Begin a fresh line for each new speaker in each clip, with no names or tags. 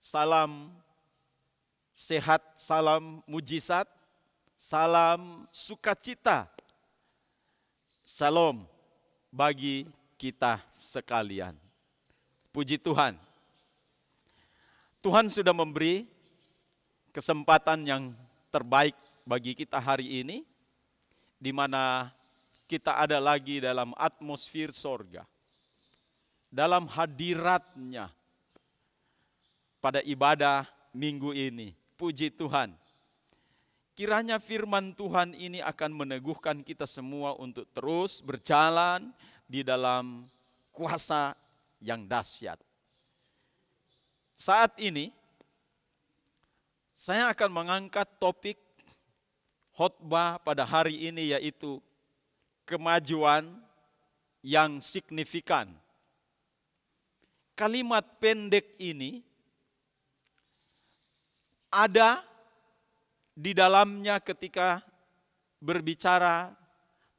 salam sehat, salam mujizat, salam sukacita, salam bagi kita sekalian. Puji Tuhan. Tuhan sudah memberi kesempatan yang terbaik bagi kita hari ini, di mana kita ada lagi dalam atmosfer sorga, dalam hadiratnya pada ibadah minggu ini. Puji Tuhan. Kiranya firman Tuhan ini akan meneguhkan kita semua untuk terus berjalan di dalam kuasa yang dahsyat. Saat ini saya akan mengangkat topik khotbah pada hari ini, yaitu kemajuan yang signifikan. Kalimat pendek ini ada di dalamnya ketika berbicara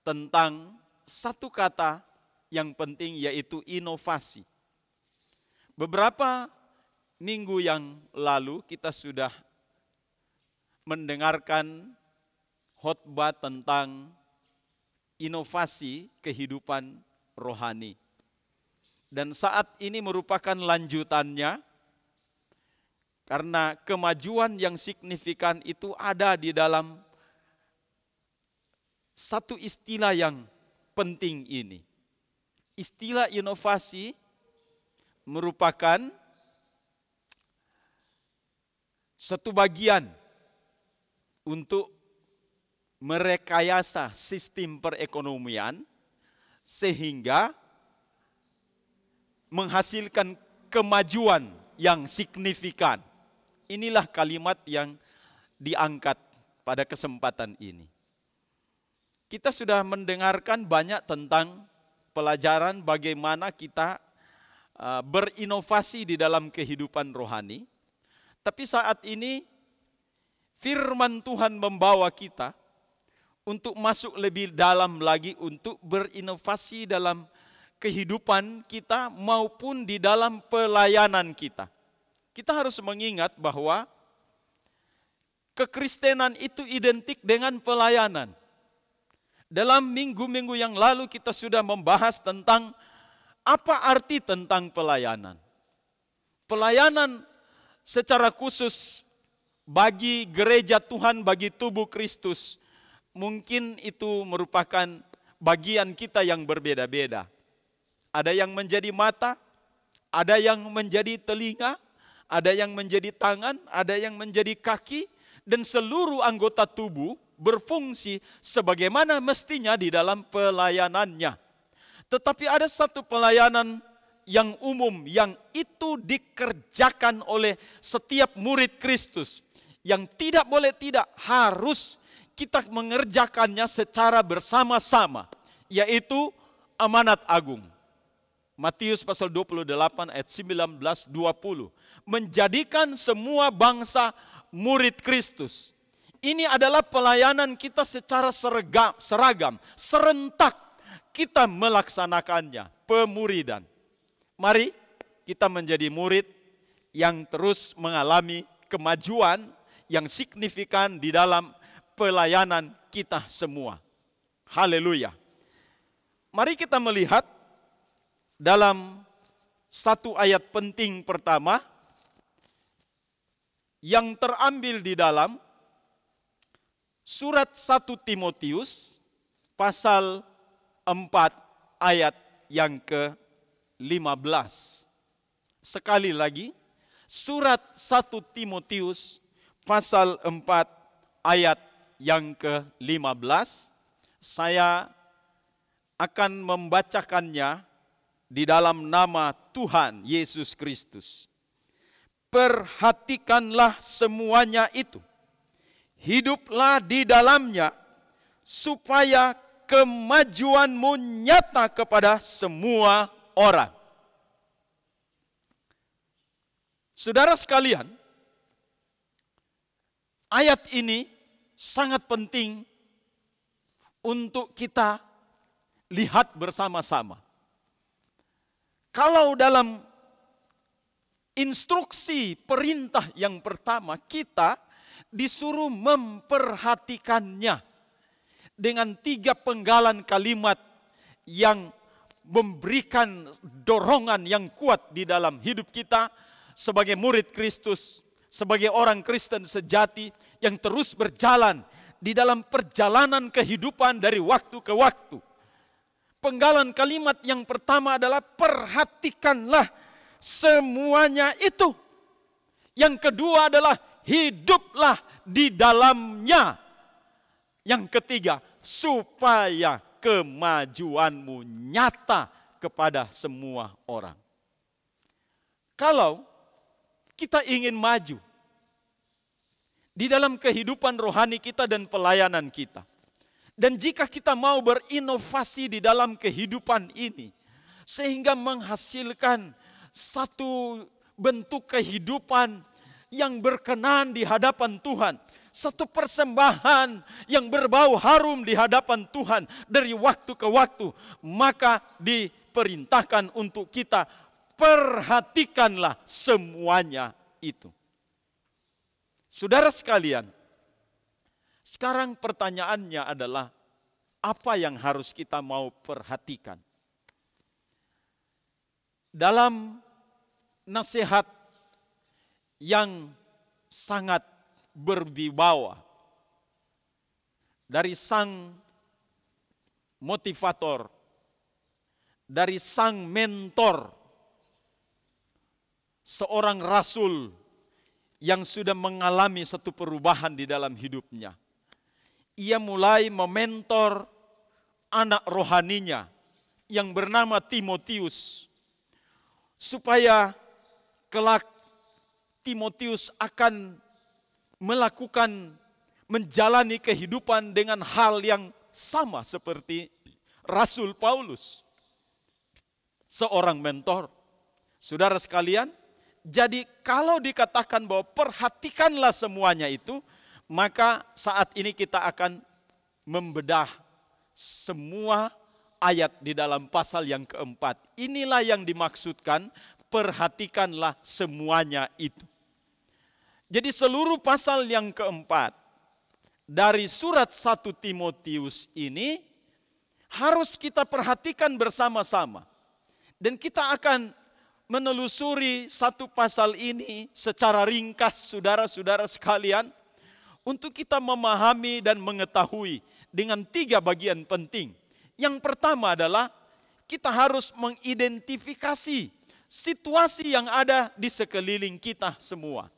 tentang satu kata yang penting, yaitu inovasi. Beberapa minggu yang lalu kita sudah mendengarkan khotbah tentang inovasi kehidupan rohani. Dan saat ini merupakan lanjutannya, karena kemajuan yang signifikan itu ada di dalam satu istilah yang penting ini. Istilah inovasi merupakan satu bagian untuk merekayasa sistem perekonomian sehingga menghasilkan kemajuan yang signifikan. Inilah kalimat yang diangkat pada kesempatan ini. Kita sudah mendengarkan banyak tentang pelajaran bagaimana kita berinovasi di dalam kehidupan rohani. Tapi saat ini firman Tuhan membawa kita untuk masuk lebih dalam lagi untuk berinovasi dalam kehidupan kita maupun di dalam pelayanan kita. Kita harus mengingat bahwa kekristenan itu identik dengan pelayanan. Dalam minggu-minggu yang lalu kita sudah membahas tentang apa arti tentang pelayanan. Pelayanan secara khusus bagi gereja Tuhan, bagi tubuh Kristus, mungkin itu merupakan bagian kita yang berbeda-beda. Ada yang menjadi mata, ada yang menjadi telinga, ada yang menjadi tangan, ada yang menjadi kaki, dan seluruh anggota tubuh berfungsi sebagaimana mestinya di dalam pelayanannya. Tetapi ada satu pelayanan yang umum, yang itu dikerjakan oleh setiap murid Kristus, yang tidak boleh tidak, harus kita mengerjakannya secara bersama-sama, yaitu amanat agung. Matius pasal 28 ayat 19-20. Menjadikan semua bangsa murid Kristus. Ini adalah pelayanan kita secara seragam, serentak kita melaksanakannya, pemuridan. Mari kita menjadi murid yang terus mengalami kemajuan yang signifikan di dalam pelayanan kita semua. Haleluya. Mari kita melihat dalam satu ayat penting pertama yang terambil di dalam surat 1 Timotius pasal 4 ayat yang ke-15. Sekali lagi, surat 1 Timotius pasal 4 ayat yang ke-15. Saya akan membacakannya di dalam nama Tuhan Yesus Kristus. Perhatikanlah semuanya itu, hiduplah di dalamnya, supaya kemajuanmu nyata kepada semua orang. Saudara sekalian, ayat ini sangat penting untuk kita lihat bersama-sama. Kalau dalam instruksi perintah yang pertama, kita disuruh memperhatikannya dengan 3 penggalan kalimat yang memberikan dorongan yang kuat di dalam hidup kita sebagai murid Kristus, sebagai orang Kristen sejati yang terus berjalan di dalam perjalanan kehidupan dari waktu ke waktu. Penggalan kalimat yang pertama adalah perhatikanlah semuanya itu. Yang kedua adalah hiduplah di dalamnya. Yang ketiga, supaya kemajuanmu nyata kepada semua orang. Kalau kita ingin maju di dalam kehidupan rohani kita dan pelayanan kita, dan jika kita mau berinovasi di dalam kehidupan ini, sehingga menghasilkan satu bentuk kehidupan yang berkenan di hadapan Tuhan, satu persembahan yang berbau harum di hadapan Tuhan dari waktu ke waktu, maka diperintahkan untuk kita perhatikanlah semuanya itu. Saudara sekalian, sekarang pertanyaannya adalah apa yang harus kita mau perhatikan? Dalam nasihat yang sangat berwibawa dari sang motivator, dari sang mentor, seorang rasul yang sudah mengalami satu perubahan di dalam hidupnya. Ia mulai mementor anak rohaninya yang bernama Timotius, supaya kelak Timotius akan menjalani kehidupan dengan hal yang sama seperti Rasul Paulus, seorang mentor. Saudara sekalian, jadi kalau dikatakan bahwa perhatikanlah semuanya itu, maka saat ini kita akan membedah semua ayat di dalam pasal yang keempat. Inilah yang dimaksudkan, perhatikanlah semuanya itu. Jadi seluruh pasal yang keempat dari surat 1 Timotius ini harus kita perhatikan bersama-sama. Dan kita akan menelusuri satu pasal ini secara ringkas, saudara-saudara sekalian, untuk kita memahami dan mengetahui dengan 3 bagian penting. Yang pertama adalah kita harus mengidentifikasi situasi yang ada di sekeliling kita semua.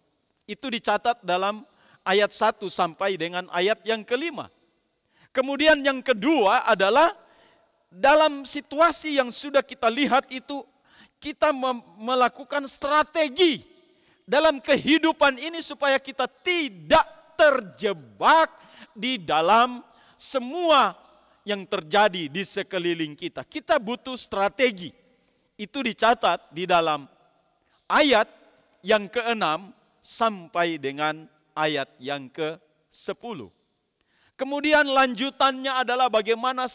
Itu dicatat dalam ayat 1 sampai dengan ayat yang ke-5. Kemudian yang kedua adalah dalam situasi yang sudah kita lihat itu, kita melakukan strategi dalam kehidupan ini supaya kita tidak terjebak di dalam semua yang terjadi di sekeliling kita. Kita butuh strategi. Itu dicatat di dalam ayat yang ke-6 sampai dengan ayat yang ke-10. Kemudian lanjutannya adalah bagaimana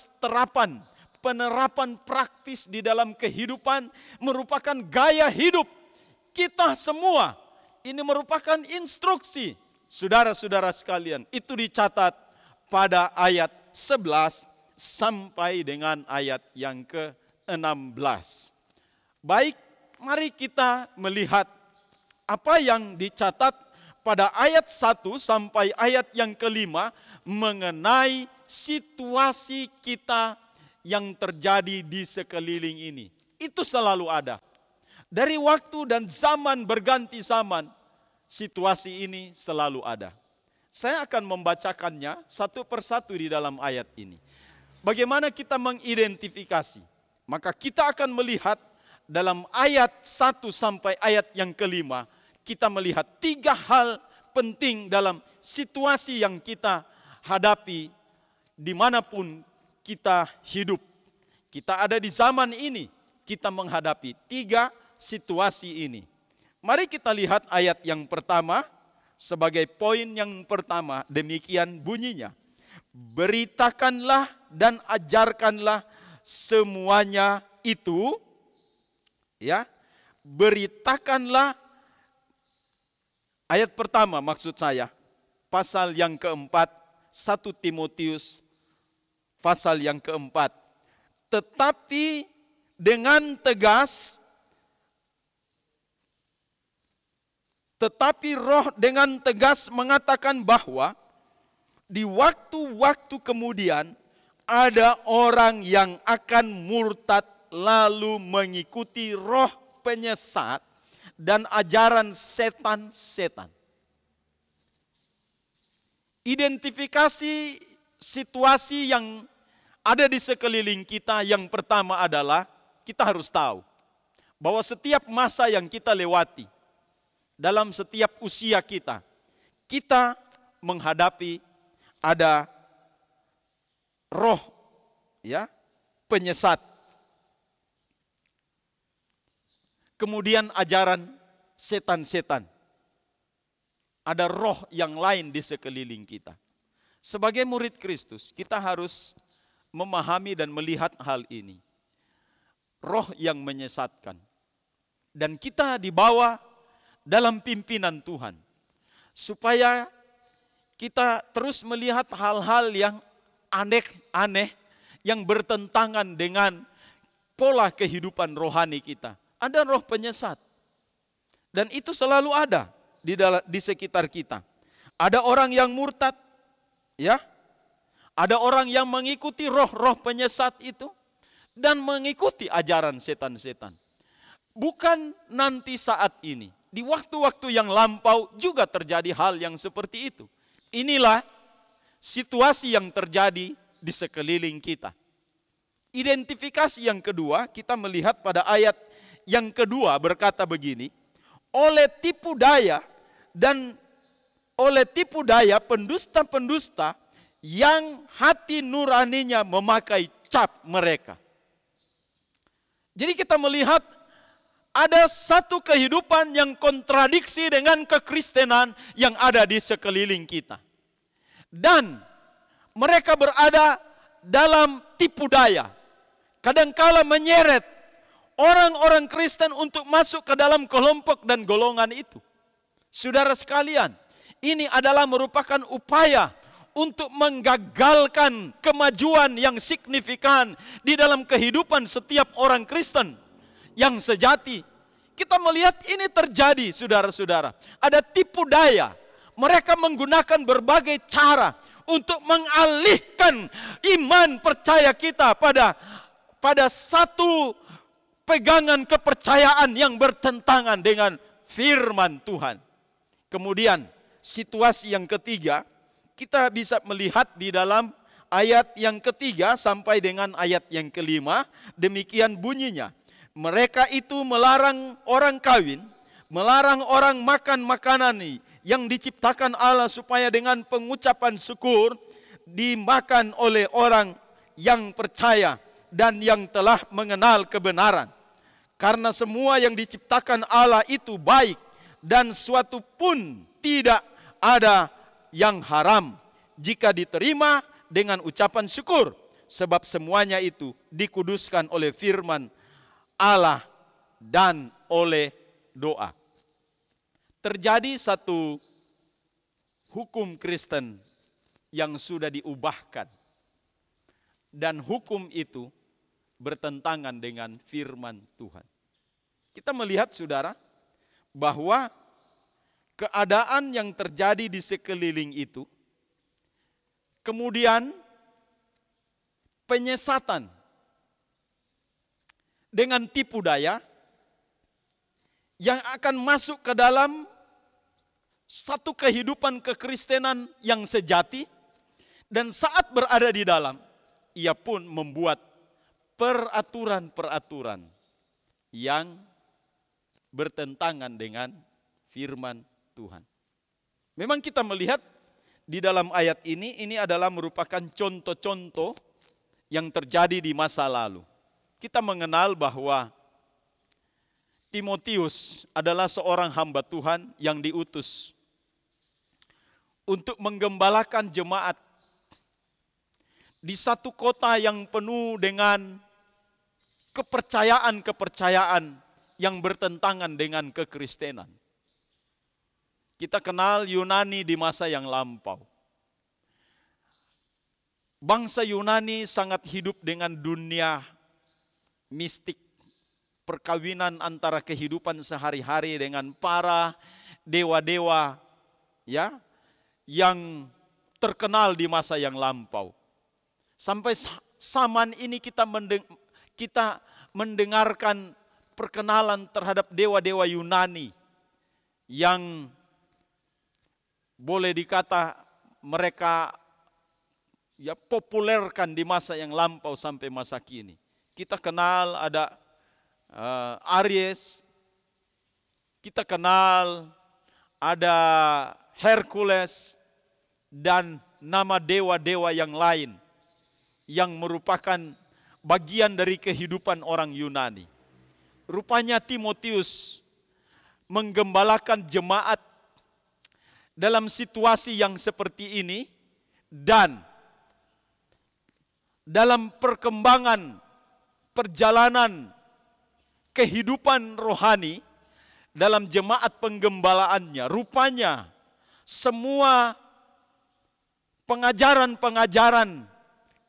penerapan praktis di dalam kehidupan merupakan gaya hidup kita semua. Ini merupakan instruksi. Saudara-saudara sekalian, itu dicatat pada ayat 11 sampai dengan ayat yang ke-16. Baik, mari kita melihat apa yang dicatat pada ayat 1 sampai ayat yang ke-5 mengenai situasi kita yang terjadi di sekeliling ini. Itu selalu ada. Dari waktu dan zaman berganti zaman, situasi ini selalu ada. Saya akan membacakannya satu persatu di dalam ayat ini. Bagaimana kita mengidentifikasi? Maka kita akan melihat dalam ayat 1 sampai ayat yang ke-5, kita melihat 3 hal penting dalam situasi yang kita hadapi dimanapun kita hidup. Kita ada di zaman ini, kita menghadapi 3 situasi ini. Mari kita lihat ayat yang pertama sebagai poin yang pertama, demikian bunyinya. Beritakanlah dan ajarkanlah semuanya itu, ya. Beritakanlah Ayat pertama maksud saya, pasal yang keempat, 1 Timotius pasal yang keempat. Tetapi dengan tegas, tetapi Roh dengan tegas mengatakan bahwa di waktu-waktu kemudian ada orang yang akan murtad lalu mengikuti roh penyesat dan ajaran setan-setan. Identifikasi situasi yang ada di sekeliling kita yang pertama adalah kita harus tahu bahwa setiap masa yang kita lewati, dalam setiap usia kita, kita menghadapi ada roh ya, penyesat. Kemudian ajaran setan-setan. Ada roh yang lain di sekeliling kita. Sebagai murid Kristus, kita harus memahami dan melihat hal ini. Roh yang menyesatkan. Dan kita dibawa dalam pimpinan Tuhan. Supaya kita terus melihat hal-hal yang aneh-aneh yang bertentangan dengan pola kehidupan rohani kita. Ada roh penyesat. Dan itu selalu ada di sekitar kita. Ada orang yang murtad, ya. Ada orang yang mengikuti roh-roh penyesat itu dan mengikuti ajaran setan-setan. Bukan nanti saat ini. Di waktu-waktu yang lampau juga terjadi hal yang seperti itu. Inilah situasi yang terjadi di sekeliling kita. Identifikasi yang kedua, kita melihat pada ayat yang kedua berkata begini, oleh tipu daya pendusta-pendusta yang hati nuraninya memakai cap mereka. Jadi kita melihat ada satu kehidupan yang kontradiksi dengan kekristenan yang ada di sekeliling kita. Dan mereka berada dalam tipu daya. Kadangkala menyeret orang-orang Kristen untuk masuk ke dalam kelompok dan golongan itu. Saudara sekalian, ini adalah merupakan upaya untuk menggagalkan kemajuan yang signifikan di dalam kehidupan setiap orang Kristen yang sejati. Kita melihat ini terjadi, saudara-saudara. Ada tipu daya. Mereka menggunakan berbagai cara untuk mengalihkan iman percaya kita pada satu pegangan kepercayaan yang bertentangan dengan firman Tuhan. Kemudian situasi yang ketiga, kita bisa melihat di dalam ayat yang ketiga sampai dengan ayat yang kelima, demikian bunyinya. Mereka itu melarang orang kawin, melarang orang makan makanan yang diciptakan Allah supaya dengan pengucapan syukur dimakan oleh orang yang percaya dan yang telah mengenal kebenaran. Karena semua yang diciptakan Allah itu baik dan suatu pun tidak ada yang haram jika diterima dengan ucapan syukur. Sebab semuanya itu dikuduskan oleh firman Allah dan oleh doa. Terjadi satu hukum Kristen yang sudah diubahkan. Dan hukum itu bertentangan dengan firman Tuhan. Kita melihat, saudara, bahwa keadaan yang terjadi di sekeliling itu, kemudian penyesatan dengan tipu daya yang akan masuk ke dalam satu kehidupan kekristenan yang sejati, dan saat berada di dalam, ia pun membuat peraturan-peraturan yang bertentangan dengan firman Tuhan. Memang kita melihat di dalam ayat ini adalah merupakan contoh-contoh yang terjadi di masa lalu. Kita mengenal bahwa Timotius adalah seorang hamba Tuhan yang diutus untuk menggembalakan jemaat di satu kota yang penuh dengan kepercayaan-kepercayaan yang bertentangan dengan kekristenan. Kita kenal Yunani di masa yang lampau. Bangsa Yunani sangat hidup dengan dunia mistik, perkawinan antara kehidupan sehari-hari dengan para dewa-dewa ya yang terkenal di masa yang lampau. Sampai zaman ini kita mendengarkan perkenalan terhadap dewa-dewa Yunani yang boleh dikata mereka ya populerkan di masa yang lampau sampai masa kini. Kita kenal ada Aries, kita kenal ada Hercules dan nama dewa-dewa yang lain yang merupakan bagian dari kehidupan orang Yunani. Rupanya Timotius menggembalakan jemaat dalam situasi yang seperti ini, dan dalam perkembangan perjalanan kehidupan rohani dalam jemaat penggembalaannya, rupanya semua pengajaran-pengajaran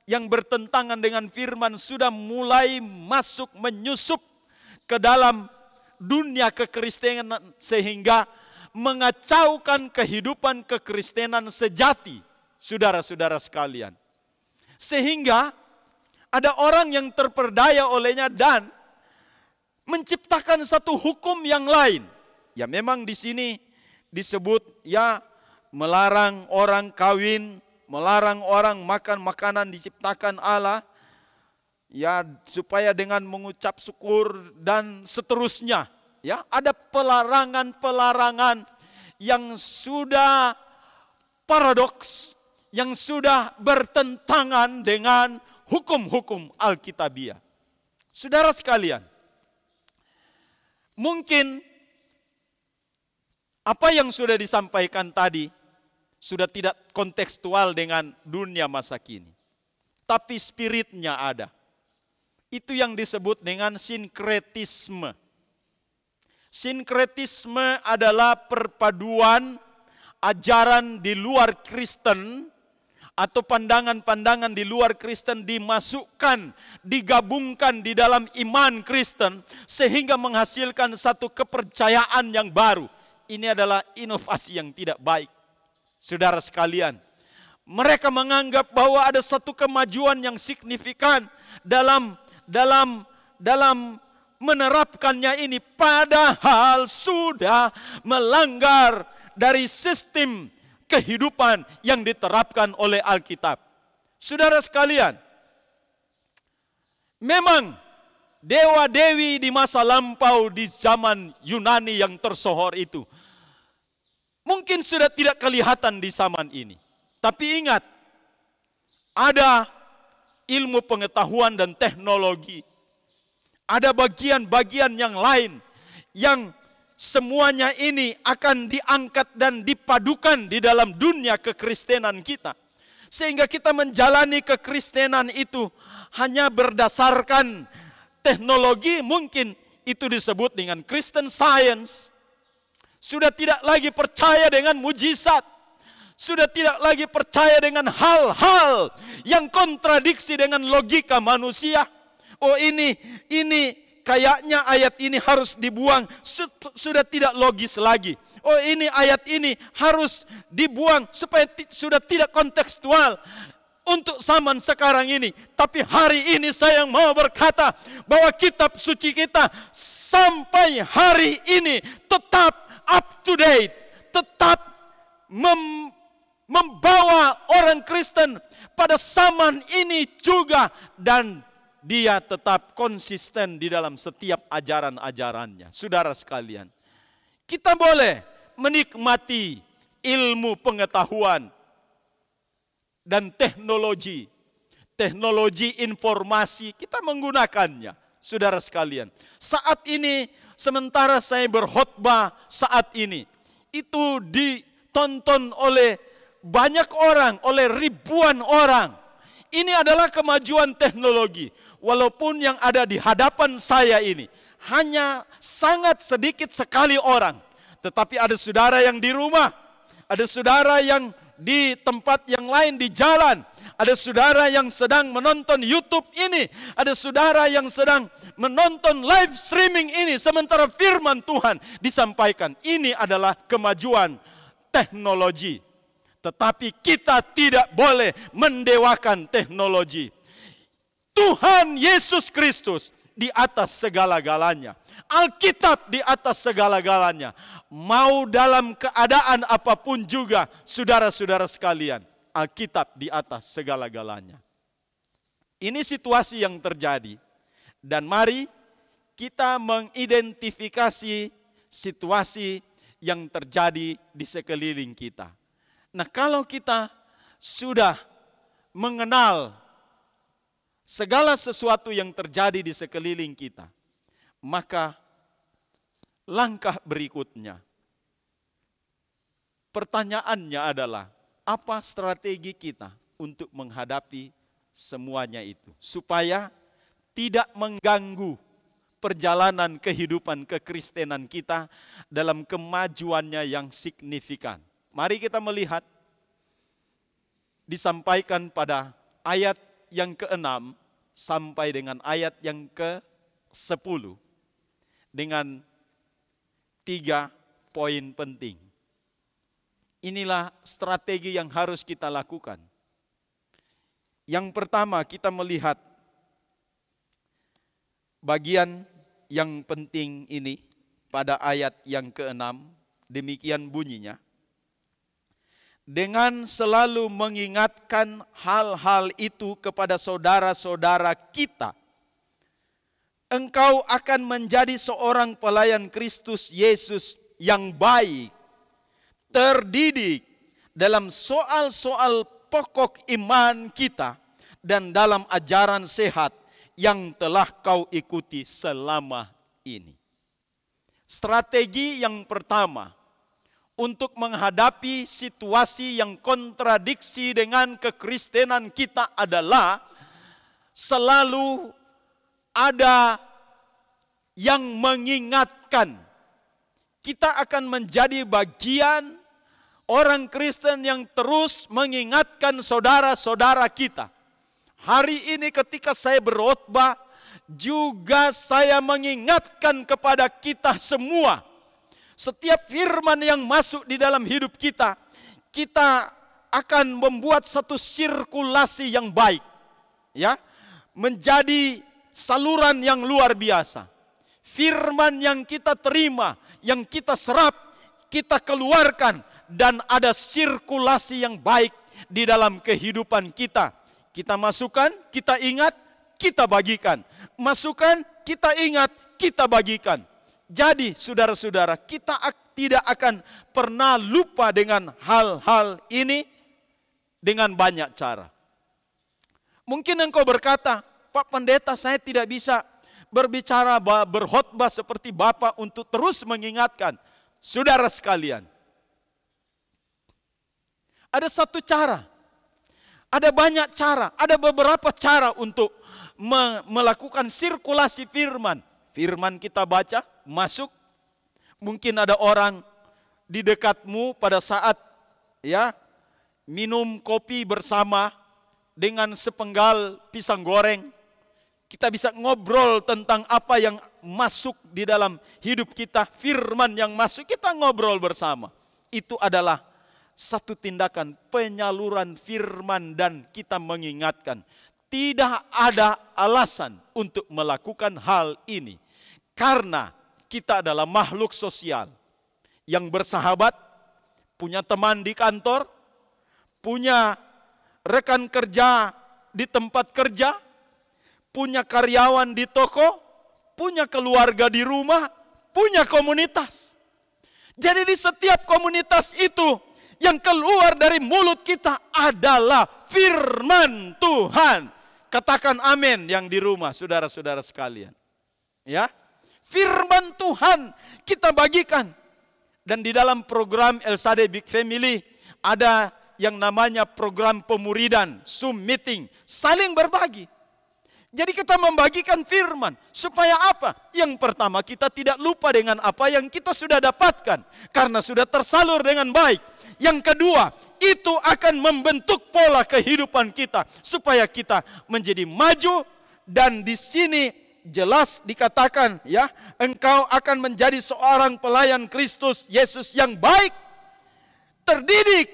yang bertentangan dengan firman sudah mulai masuk menyusup ke dalam dunia kekristenan sehingga mengacaukan kehidupan kekristenan sejati, saudara-saudara sekalian. Sehingga ada orang yang terperdaya olehnya dan menciptakan satu hukum yang lain. Ya memang di sini disebut ya melarang orang kawin, melarang orang makan makanan diciptakan Allah, ya supaya dengan mengucap syukur dan seterusnya. Ya ada pelarangan-pelarangan yang sudah paradoks, yang sudah bertentangan dengan hukum-hukum Alkitabiah. Saudara sekalian, mungkin apa yang sudah disampaikan tadi sudah tidak kontekstual dengan dunia masa kini. Tapi spiritnya ada. Itu yang disebut dengan sinkretisme. Sinkretisme adalah perpaduan ajaran di luar Kristen atau pandangan-pandangan di luar Kristen dimasukkan, digabungkan di dalam iman Kristen sehingga menghasilkan satu kepercayaan yang baru. Ini adalah inovasi yang tidak baik. Saudara sekalian, mereka menganggap bahwa ada satu kemajuan yang signifikan dalam menerapkannya ini, padahal sudah melanggar dari sistem kehidupan yang diterapkan oleh Alkitab. Saudara sekalian, memang dewa-dewi di masa lampau di zaman Yunani yang tersohor itu mungkin sudah tidak kelihatan di zaman ini. Tapi ingat, ada ilmu pengetahuan dan teknologi. Ada bagian-bagian yang lain yang semuanya ini akan diangkat dan dipadukan di dalam dunia kekristenan kita. Sehingga kita menjalani kekristenan itu hanya berdasarkan teknologi, mungkin itu disebut dengan Christian Science. Sudah tidak lagi percaya dengan mujizat. Sudah tidak lagi percaya dengan hal-hal yang kontradiksi dengan logika manusia. Oh ini kayaknya ayat ini harus dibuang, sudah tidak logis lagi. Oh ini ayat ini harus dibuang supaya sudah tidak kontekstual untuk zaman sekarang ini. Tapi hari ini saya mau berkata bahwa kitab suci kita sampai hari ini tetap up to date, tetap membawa orang Kristen pada zaman ini juga, dan dia tetap konsisten di dalam setiap ajaran-ajarannya. Saudara sekalian, kita boleh menikmati ilmu pengetahuan dan teknologi. Teknologi informasi, kita menggunakannya. Saudara sekalian, saat ini sementara saya berkhotbah saat ini, itu ditonton oleh banyak orang, oleh ribuan orang. Ini adalah kemajuan teknologi. Walaupun yang ada di hadapan saya ini hanya sangat sedikit sekali orang. tetapi ada saudara yang di rumah, ada saudara yang di tempat yang lain di jalan, ada saudara yang sedang menonton YouTube ini, ada saudara yang sedang menonton live streaming ini, sementara firman Tuhan disampaikan. Ini adalah kemajuan teknologi. Tetapi kita tidak boleh mendewakan teknologi. Tuhan Yesus Kristus di atas segala-galanya. Alkitab di atas segala-galanya. Mau dalam keadaan apapun juga, saudara-saudara sekalian, Alkitab di atas segala-galanya. Ini situasi yang terjadi. Dan mari kita mengidentifikasi situasi yang terjadi di sekeliling kita. Nah, kalau kita sudah mengenal segala sesuatu yang terjadi di sekeliling kita, maka langkah berikutnya, pertanyaannya adalah, apa strategi kita untuk menghadapi semuanya itu, supaya tidak mengganggu perjalanan kehidupan kekristenan kita dalam kemajuannya yang signifikan. Mari kita melihat, disampaikan pada ayat yang ke-6 sampai dengan ayat yang ke-10 dengan 3 poin penting. Inilah strategi yang harus kita lakukan. Yang pertama, kita melihat bagian yang penting ini pada ayat yang ke-6, demikian bunyinya. Dengan selalu mengingatkan hal-hal itu kepada saudara-saudara kita, engkau akan menjadi seorang pelayan Kristus Yesus yang baik, terdidik dalam soal-soal pokok iman kita dan dalam ajaran sehat yang telah kau ikuti selama ini. Strategi yang pertama untuk menghadapi situasi yang kontradiksi dengan kekristenan kita adalah selalu ada yang mengingatkan. Kita akan menjadi bagian orang Kristen yang terus mengingatkan saudara-saudara kita. Hari ini ketika saya berkhotbah, juga saya mengingatkan kepada kita semua. Setiap firman yang masuk di dalam hidup kita, kita akan membuat satu sirkulasi yang baik, ya, menjadi saluran yang luar biasa. Firman yang kita terima, yang kita serap, kita keluarkan, dan ada sirkulasi yang baik di dalam kehidupan kita. Kita masukkan, kita ingat, kita bagikan. Masukkan, kita ingat, kita bagikan. Jadi saudara-saudara, kita tidak akan pernah lupa dengan hal-hal ini dengan banyak cara. Mungkin engkau berkata, Pak Pendeta, saya tidak bisa berbicara, berkhotbah seperti Bapak untuk terus mengingatkan. Saudara sekalian, ada satu cara, ada banyak cara, ada beberapa cara untuk melakukan sirkulasi firman. Firman kita baca, masuk. Mungkin ada orang di dekatmu pada saat ya minum kopi bersama dengan sepenggal pisang goreng. Kita bisa ngobrol tentang apa yang masuk di dalam hidup kita, firman yang masuk, kita ngobrol bersama. Itu adalah satu tindakan penyaluran firman dan kita mengingatkan. Tidak ada alasan untuk melakukan hal ini. Karena kita adalah makhluk sosial yang bersahabat, punya teman di kantor, punya rekan kerja di tempat kerja, punya karyawan di toko, punya keluarga di rumah, punya komunitas. Jadi di setiap komunitas itu yang keluar dari mulut kita adalah firman Tuhan. Katakan amin yang di rumah, saudara-saudara sekalian. Ya. Firman Tuhan kita bagikan. Dan di dalam program El Shaddai Big Family ada yang namanya program pemuridan, Zoom meeting, saling berbagi. Jadi kita membagikan firman. Supaya apa? Yang pertama, kita tidak lupa dengan apa yang kita sudah dapatkan. Karena sudah tersalur dengan baik. Yang kedua, itu akan membentuk pola kehidupan kita. Supaya kita menjadi maju. Dan di sini jelas dikatakan, ya, engkau akan menjadi seorang pelayan Kristus Yesus yang baik. Terdidik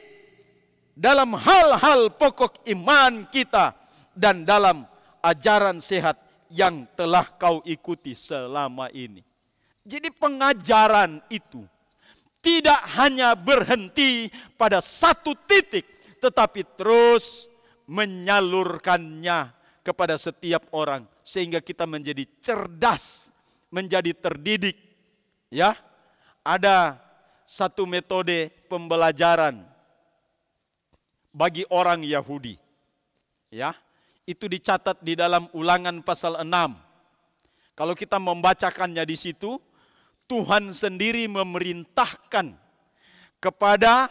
dalam hal-hal pokok iman kita. Dan dalam ajaran sehat yang telah kau ikuti selama ini. Jadi pengajaran itu tidak hanya berhenti pada satu titik, tetapi terus menyalurkannya kepada setiap orang sehingga kita menjadi cerdas, menjadi terdidik. Ya, ada satu metode pembelajaran bagi orang Yahudi. Ya. Itu dicatat di dalam Ulangan pasal 6. Kalau kita membacakannya di situ, Tuhan sendiri memerintahkan kepada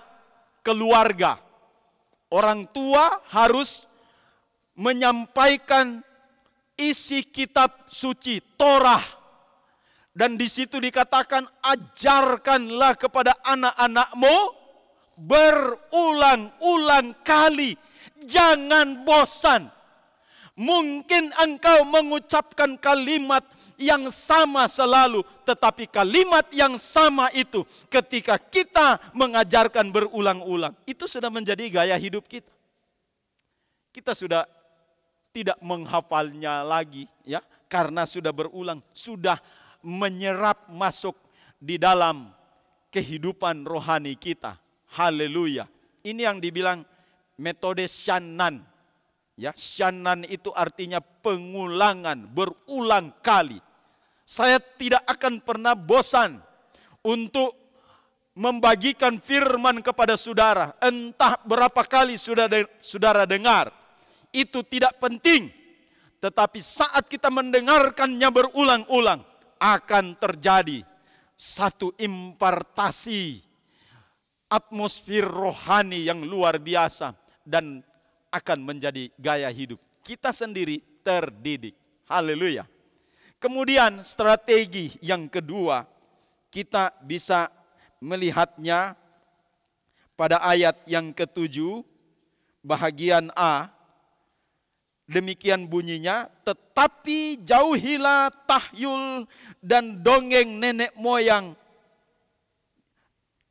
keluarga. Orang tua harus menyampaikan isi kitab suci, Torah. Dan di situ dikatakan, ajarkanlah kepada anak-anakmu berulang-ulang kali. Jangan bosan. Mungkin engkau mengucapkan kalimat yang sama selalu, tetapi kalimat yang sama itu ketika kita mengajarkan berulang-ulang, itu sudah menjadi gaya hidup kita. Kita sudah tidak menghafalnya lagi, ya, karena sudah berulang, sudah menyerap masuk di dalam kehidupan rohani kita. Haleluya. Ini yang dibilang metode Shannan. Ya, Shannan itu artinya pengulangan, berulang kali. Saya tidak akan pernah bosan untuk membagikan firman kepada saudara. Entah berapa kali saudara dengar, itu tidak penting. Tetapi saat kita mendengarkannya berulang-ulang, akan terjadi satu impartasi atmosfer rohani yang luar biasa. Dan akan menjadi gaya hidup. Kita sendiri terdidik. Haleluya. Kemudian strategi yang kedua, kita bisa melihatnya pada ayat yang ke-7, bahagian A. Demikian bunyinya, tetapi jauhilah tahyul dan dongeng nenek moyang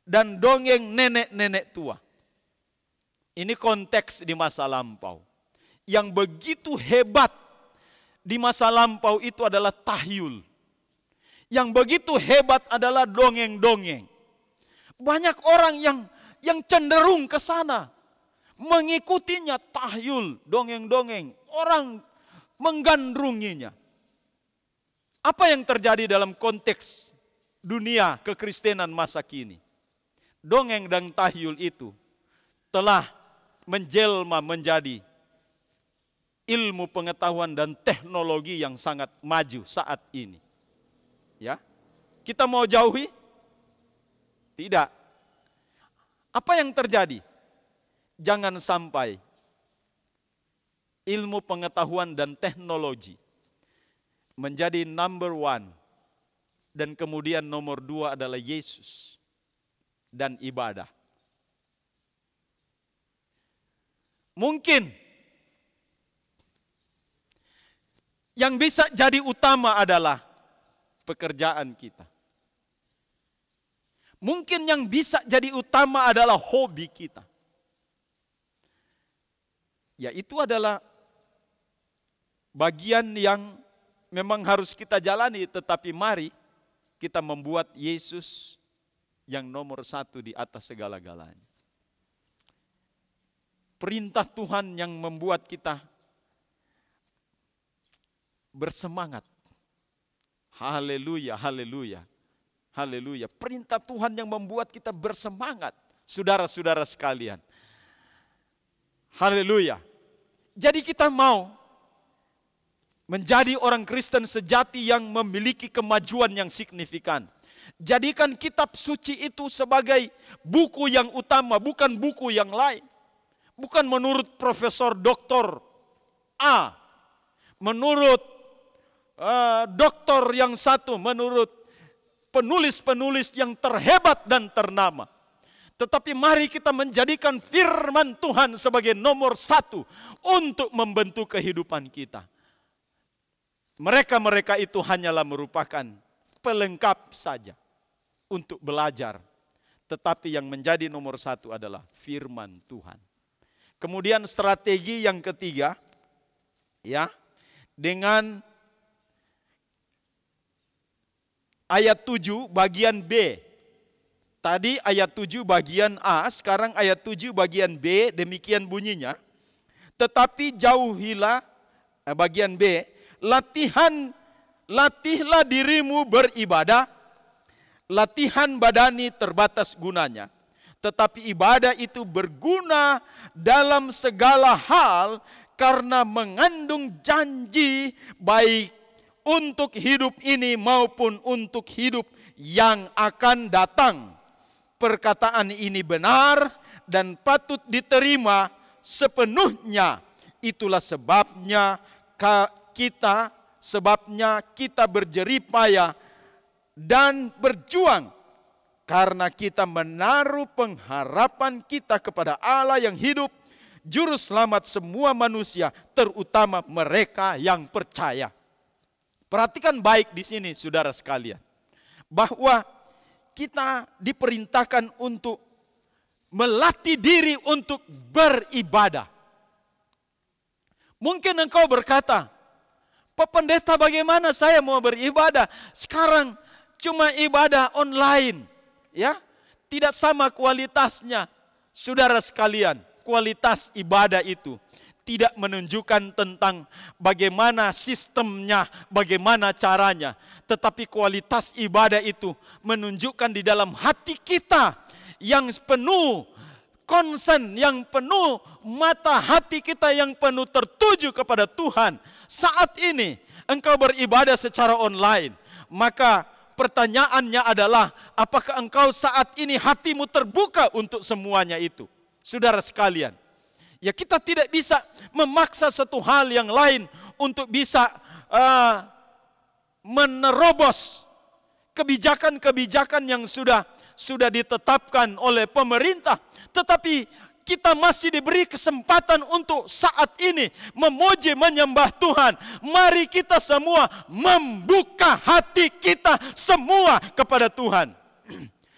dan dongeng nenek-nenek tua. Ini konteks di masa lampau. Yang begitu hebat di masa lampau itu adalah tahyul. Yang begitu hebat adalah dongeng-dongeng. Banyak orang yang cenderung ke sana. Mengikutinya tahyul, dongeng-dongeng. Orang menggandrunginya. Apa yang terjadi dalam konteks dunia kekristenan masa kini? Dongeng dan tahyul itu telah menjelma menjadi ilmu pengetahuan dan teknologi yang sangat maju saat ini. Ya, kita mau jauhi? Tidak. Apa yang terjadi? Jangan sampai ilmu pengetahuan dan teknologi menjadi number one dan kemudian nomor 2 adalah Yesus dan ibadah. Mungkin yang bisa jadi utama adalah pekerjaan kita. Mungkin yang bisa jadi utama adalah hobi kita. Ya, itu adalah bagian yang memang harus kita jalani, tetapi mari kita membuat Yesus yang nomor 1 di atas segala-galanya. Perintah Tuhan yang membuat kita bersemangat. Haleluya, haleluya, haleluya. Perintah Tuhan yang membuat kita bersemangat, saudara-saudara sekalian. Haleluya. Jadi kita mau menjadi orang Kristen sejati yang memiliki kemajuan yang signifikan. Jadikan kitab suci itu sebagai buku yang utama, bukan buku yang lain. Bukan menurut Profesor Doktor A, menurut doktor yang satu, menurut penulis-penulis yang terhebat dan ternama. Tetapi mari kita menjadikan firman Tuhan sebagai nomor satu untuk membentuk kehidupan kita. Mereka-mereka itu hanyalah merupakan pelengkap saja untuk belajar. Tetapi yang menjadi nomor satu adalah firman Tuhan. Kemudian strategi yang ketiga, ya, dengan ayat 7 bagian B. Tadi ayat 7 bagian A, sekarang ayat 7 bagian B, demikian bunyinya. Tetapi jauhilah, bagian B, latihlah dirimu beribadah, latihan badani terbatas gunanya. Tetapi ibadah itu berguna dalam segala hal karena mengandung janji baik untuk hidup ini maupun untuk hidup yang akan datang. Perkataan ini benar dan patut diterima sepenuhnya. Itulah sebabnya kita berjeripaya dan berjuang. Karena kita menaruh pengharapan kita kepada Allah yang hidup, Juru Selamat semua manusia, terutama mereka yang percaya. Perhatikan baik di sini, saudara sekalian, bahwa kita diperintahkan untuk melatih diri untuk beribadah. Mungkin engkau berkata, Pak Pendeta, bagaimana saya mau beribadah? Sekarang cuma ibadah online. Ya, tidak sama kualitasnya. Saudara sekalian, kualitas ibadah itu tidak menunjukkan tentang bagaimana sistemnya, bagaimana caranya. Tetapi kualitas ibadah itu menunjukkan di dalam hati kita yang penuh concern, yang penuh mata hati kita yang penuh tertuju kepada Tuhan. Saat ini engkau beribadah secara online, maka pertanyaannya adalah, apakah engkau saat ini hatimu terbuka untuk semuanya itu? Saudara sekalian, ya, kita tidak bisa memaksa satu hal yang lain untuk bisa menerobos kebijakan-kebijakan yang sudah ditetapkan oleh pemerintah. Tetapi kita masih diberi kesempatan untuk saat ini memuji, menyembah Tuhan. Mari kita semua membuka hati kita semua kepada Tuhan.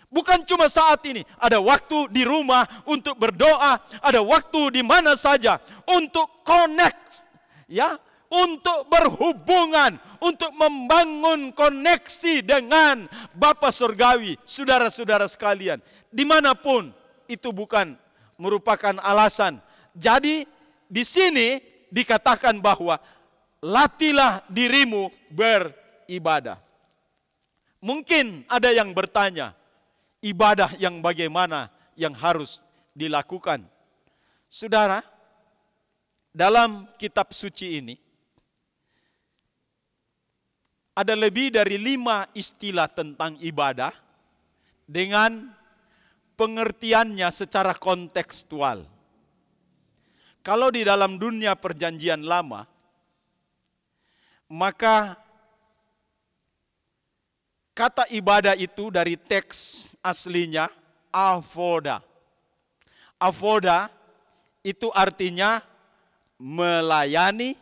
Bukan cuma saat ini, ada waktu di rumah untuk berdoa, ada waktu di mana saja untuk connect, ya, untuk berhubungan, untuk membangun koneksi dengan Bapa Surgawi. Saudara-saudara sekalian, dimanapun itu bukan merupakan alasan. Jadi di sini dikatakan bahwa latihlah dirimu beribadah. Mungkin ada yang bertanya, ibadah yang bagaimana yang harus dilakukan? Saudara, dalam kitab suci ini ada lebih dari 5 istilah tentang ibadah dengan pengertiannya secara kontekstual. Kalau di dalam dunia perjanjian lama, maka kata ibadah itu dari teks aslinya avoda. Avoda itu artinya melayani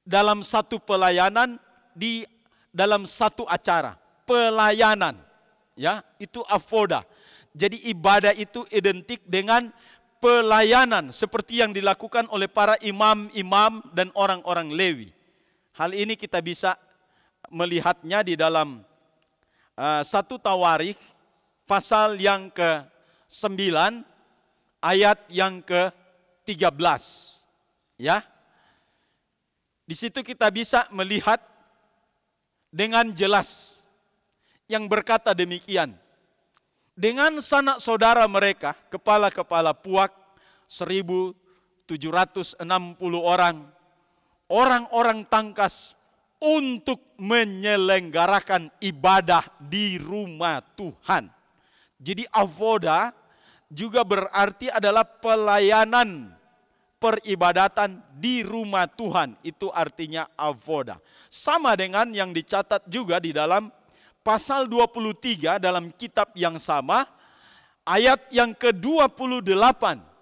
dalam satu pelayanan, di dalam satu acara. Pelayanan. Ya, itu avoda. Jadi ibadah itu identik dengan pelayanan seperti yang dilakukan oleh para imam-imam dan orang-orang Lewi. Hal ini kita bisa melihatnya di dalam 1 Tawarikh pasal yang ke-9 ayat yang ke-13. Ya. Di situ kita bisa melihat dengan jelas yang berkata demikian. Dengan sanak saudara mereka, kepala-kepala puak 1.760 orang, orang-orang tangkas untuk menyelenggarakan ibadah di rumah Tuhan. Jadi avoda juga berarti adalah pelayanan peribadatan di rumah Tuhan. Itu artinya avoda. Sama dengan yang dicatat juga di dalam pasal 23 dalam kitab yang sama, ayat yang ke-28.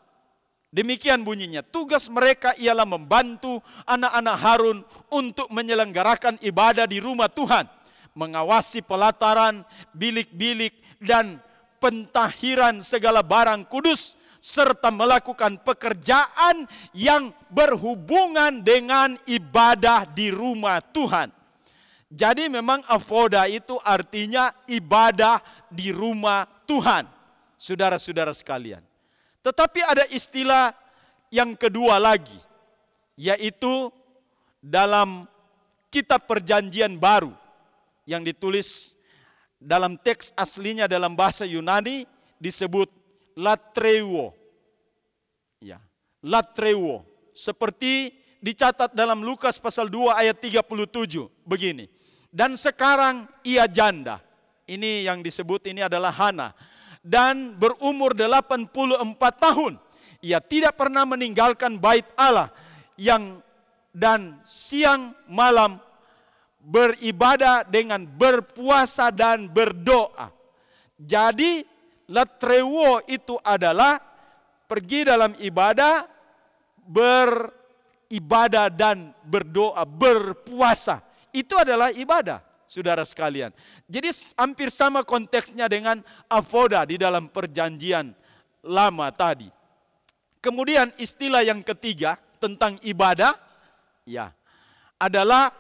Demikian bunyinya, tugas mereka ialah membantu anak-anak Harun untuk menyelenggarakan ibadah di rumah Tuhan, mengawasi pelataran, bilik-bilik, dan pentahiran segala barang kudus, serta melakukan pekerjaan yang berhubungan dengan ibadah di rumah Tuhan. Jadi memang avoda itu artinya ibadah di rumah Tuhan, saudara-saudara sekalian. Tetapi ada istilah yang kedua lagi, yaitu dalam kitab Perjanjian Baru yang ditulis dalam teks aslinya dalam bahasa Yunani disebut latreuo. Ya, latreuo. Seperti dicatat dalam Lukas pasal 2 ayat 37 begini. Dan sekarang ia janda. Ini yang disebut ini adalah Hana. Dan berumur 84 tahun. Ia tidak pernah meninggalkan bait Allah dan siang malam beribadah dengan berpuasa dan berdoa. Jadi latreuo itu adalah pergi dalam ibadah, beribadah dan berdoa, berpuasa. Itu adalah ibadah, saudara sekalian. Jadi hampir sama konteksnya dengan avoda di dalam perjanjian lama tadi. Kemudian istilah yang ketiga tentang ibadah, ya, adalah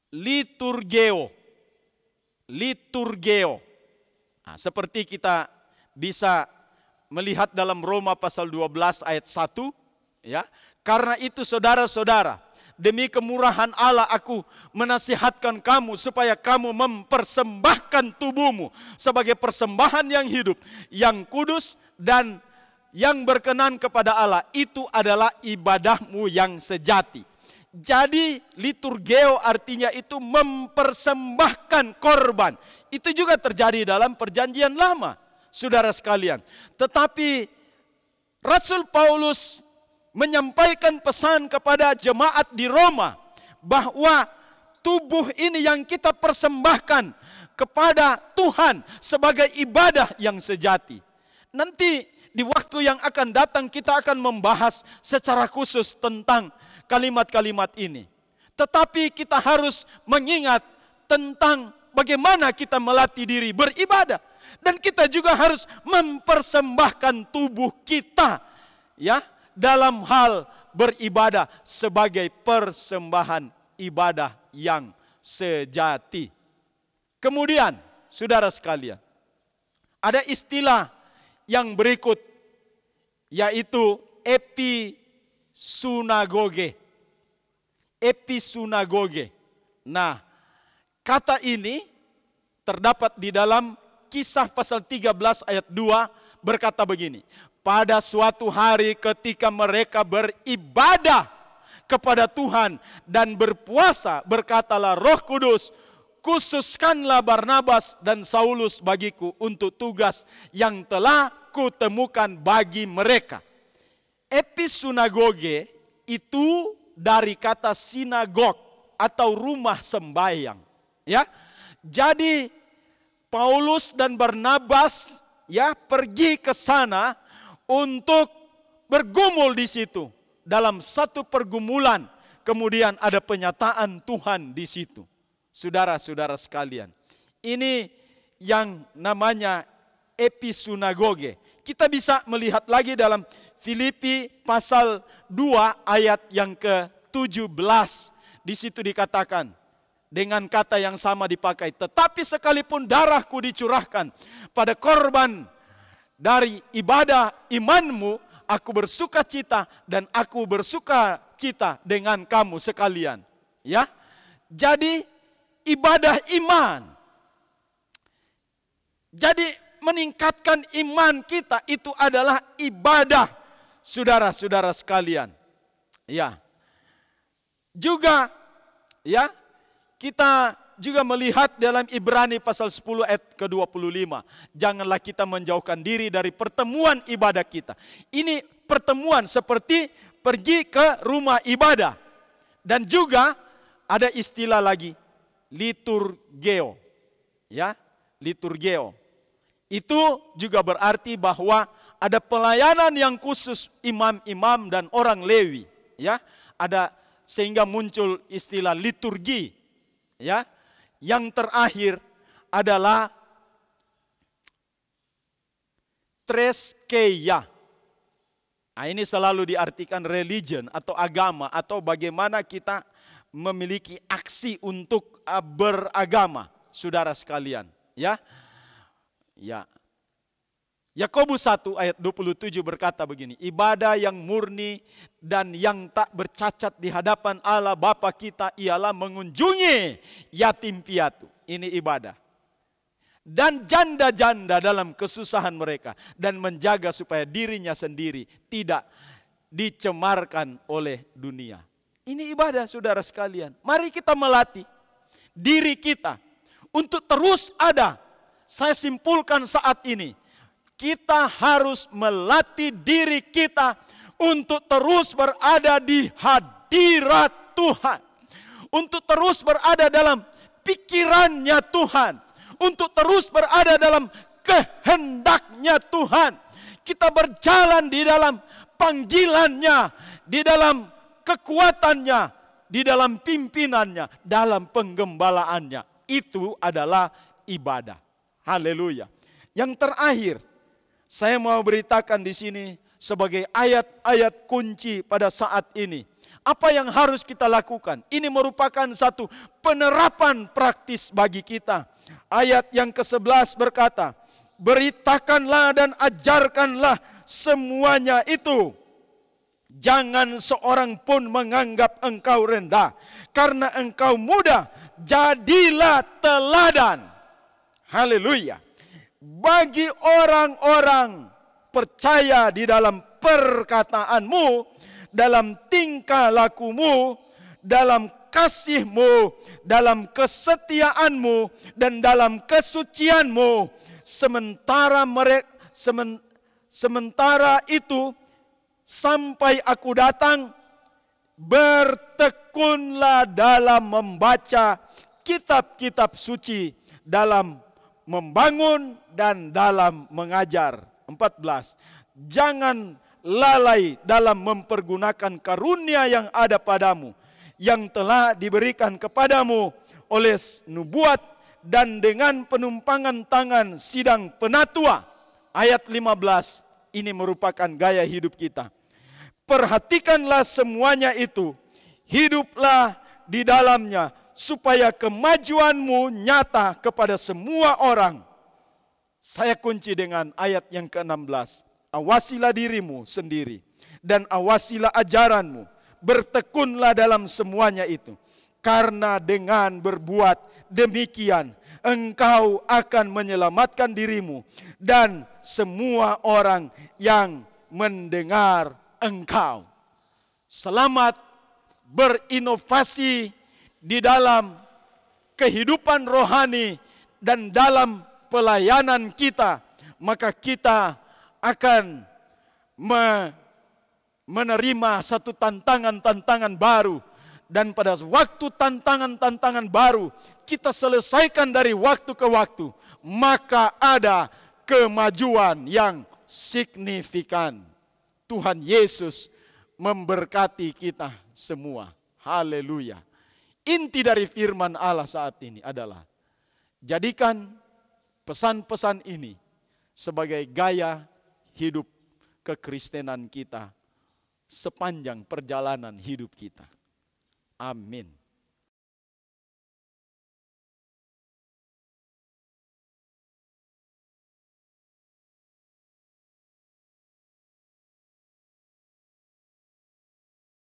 liturgeo. Liturgeo. Nah, seperti kita bisa melihat dalam Roma pasal 12 ayat 1, ya. Karena itu saudara-saudara, demi kemurahan Allah aku menasihatkan kamu supaya kamu mempersembahkan tubuhmu sebagai persembahan yang hidup, yang kudus dan yang berkenan kepada Allah. Itu adalah ibadahmu yang sejati. Jadi liturgeo artinya itu mempersembahkan korban. Itu juga terjadi dalam perjanjian lama, saudara sekalian. Tetapi Rasul Paulus menyampaikan pesan kepada jemaat di Roma bahwa tubuh ini yang kita persembahkan kepada Tuhan sebagai ibadah yang sejati. Nanti di waktu yang akan datang kita akan membahas secara khusus tentang kalimat-kalimat ini. Tetapi kita harus mengingat tentang bagaimana kita melatih diri beribadah. Dan kita juga harus mempersembahkan tubuh kita, ya, dalam hal beribadah sebagai persembahan ibadah yang sejati. Kemudian, saudara sekalian, ada istilah yang berikut, yaitu episunagoge. Episunagoge. Nah, kata ini terdapat di dalam Kisah pasal 13 ayat 2 berkata begini. Pada suatu hari ketika mereka beribadah kepada Tuhan dan berpuasa, berkatalah Roh Kudus, khususkanlah Barnabas dan Saulus bagiku untuk tugas yang telah kutemukan bagi mereka. Episunagoge itu dari kata sinagog atau rumah sembahyang, ya. Jadi Paulus dan Barnabas, ya, pergi ke sana untuk bergumul di situ dalam satu pergumulan. Kemudian ada penyataan Tuhan di situ. Saudara-saudara sekalian, ini yang namanya episunagoge. Kita bisa melihat lagi dalam Filipi pasal 2 ayat yang ke-17. Di situ dikatakan dengan kata yang sama dipakai, tetapi sekalipun darahku dicurahkan pada korban dari ibadah imanmu, aku bersuka cita dan aku bersuka cita dengan kamu sekalian. Ya, jadi ibadah iman. Jadi meningkatkan iman kita itu adalah ibadah, saudara-saudara sekalian. Ya, juga ya, kita juga melihat dalam Ibrani pasal 10 ayat ke-25. Janganlah kita menjauhkan diri dari pertemuan ibadah kita. Ini pertemuan, seperti pergi ke rumah ibadah. Dan juga ada istilah lagi, liturgeo. Ya, liturgeo. Itu juga berarti bahwa ada pelayanan yang khusus imam-imam dan orang Lewi. Ya, ada sehingga muncul istilah liturgi. Ya, yang terakhir adalah treskeia. Nah, ini selalu diartikan religion atau agama atau bagaimana kita memiliki aksi untuk beragama, saudara sekalian. Ya, ya. Yakobus 1 ayat 27 berkata begini, ibadah yang murni dan yang tak bercacat di hadapan Allah Bapa kita ialah mengunjungi yatim piatu. Ini ibadah. Dan janda-janda dalam kesusahan mereka, dan menjaga supaya dirinya sendiri tidak dicemarkan oleh dunia. Ini ibadah, saudara sekalian. Mari kita melatih diri kita untuk terus ada. Saya simpulkan saat ini, kita harus melatih diri kita untuk terus berada di hadirat Tuhan, untuk terus berada dalam pikirannya Tuhan, untuk terus berada dalam kehendaknya Tuhan. Kita berjalan di dalam panggilannya, di dalam kekuatannya, di dalam pimpinannya, dalam penggembalaannya. Itu adalah ibadah. Haleluya. Yang terakhir, saya mau beritakan di sini sebagai ayat-ayat kunci pada saat ini. Apa yang harus kita lakukan? Ini merupakan satu penerapan praktis bagi kita. Ayat yang ke-11 berkata, beritakanlah dan ajarkanlah semuanya itu. Jangan seorang pun menganggap engkau rendah, karena engkau muda, jadilah teladan. Haleluya. Bagi orang-orang percaya di dalam perkataanmu, dalam tingkah lakumu, dalam kasihmu, dalam kesetiaanmu, dan dalam kesucianmu. Sementara itu sampai aku datang, bertekunlah dalam membaca kitab-kitab suci, dalam membangun dan dalam mengajar. 14. Jangan lalai dalam mempergunakan karunia yang ada padamu, yang telah diberikan kepadamu oleh nubuat dan dengan penumpangan tangan sidang penatua. Ayat 15, ini merupakan gaya hidup kita. Perhatikanlah semuanya itu, hiduplah di dalamnya, supaya kemajuanmu nyata kepada semua orang. Saya kunci dengan ayat yang ke-16. Awasilah dirimu sendiri dan awasilah ajaranmu. Bertekunlah dalam semuanya itu. Karena dengan berbuat demikian, engkau akan menyelamatkan dirimu dan semua orang yang mendengar engkau. Selamat berinovasi di dalam kehidupan rohani dan dalam pelayanan kita, maka kita akan menerima satu tantangan-tantangan baru. Dan pada waktu tantangan-tantangan baru kita selesaikan dari waktu ke waktu, maka ada kemajuan yang signifikan. Tuhan Yesus memberkati kita semua. Haleluya. Inti dari firman Allah saat ini adalah, jadikan pesan-pesan ini sebagai gaya hidup kekristenan kita sepanjang perjalanan hidup kita. Amin.